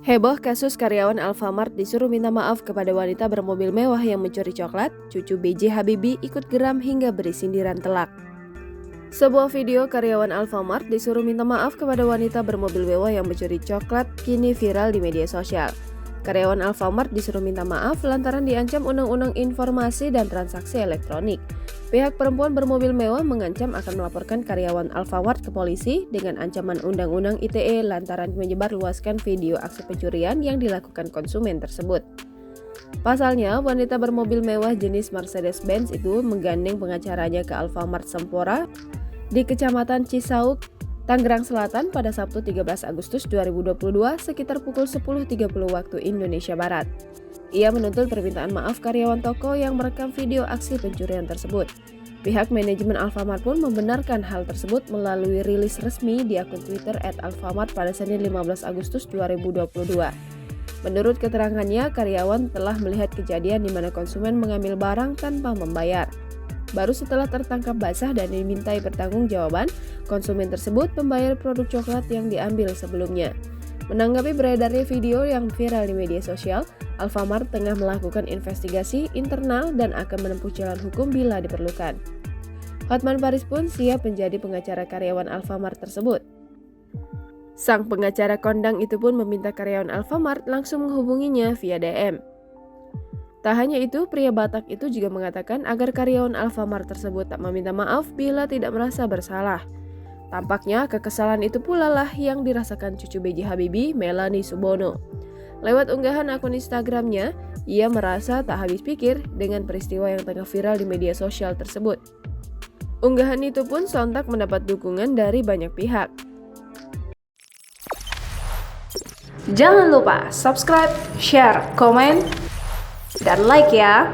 Heboh kasus karyawan Alfamart disuruh minta maaf kepada wanita bermobil mewah yang mencuri coklat, cucu B.J. Habibie ikut geram hingga beri sindiran telak. Sebuah video karyawan Alfamart disuruh minta maaf kepada wanita bermobil mewah yang mencuri coklat kini viral di media sosial. Karyawan Alfamart disuruh minta maaf lantaran diancam Undang-Undang Informasi dan Transaksi Elektronik. Pihak perempuan bermobil mewah mengancam akan melaporkan karyawan Alfamart ke polisi dengan ancaman Undang-Undang ITE lantaran menyebarluaskan video aksi pencurian yang dilakukan konsumen tersebut. Pasalnya, wanita bermobil mewah jenis Mercedes-Benz itu menggandeng pengacaranya ke Alfamart Sempora di Kecamatan Cisauk, Tangerang Selatan pada Sabtu 13 Agustus 2022 sekitar pukul 10.30 waktu Indonesia Barat. Ia menuntut permintaan maaf karyawan toko yang merekam video aksi pencurian tersebut. Pihak manajemen Alfamart pun membenarkan hal tersebut melalui rilis resmi di akun Twitter @alfamart pada Senin 15 Agustus 2022. Menurut keterangannya, karyawan telah melihat kejadian di mana konsumen mengambil barang tanpa membayar. Baru setelah tertangkap basah dan dimintai pertanggungjawaban, konsumen tersebut membayar produk coklat yang diambil sebelumnya. Menanggapi beredarnya video yang viral di media sosial, Alfamart tengah melakukan investigasi internal dan akan menempuh jalan hukum bila diperlukan. Hotman Paris pun siap menjadi pengacara karyawan Alfamart tersebut. Sang pengacara kondang itu pun meminta karyawan Alfamart langsung menghubunginya via DM. Tak hanya itu, pria Batak itu juga mengatakan agar karyawan Alfamart tersebut tak meminta maaf bila tidak merasa bersalah. Tampaknya kekesalan itu pula lah yang dirasakan cucu B.J. Habibie, Melanie Subono. Lewat unggahan akun Instagramnya, ia merasa tak habis pikir dengan peristiwa yang tengah viral di media sosial tersebut. Unggahan itu pun sontak mendapat dukungan dari banyak pihak. Jangan lupa subscribe, share, komen, dan like ya.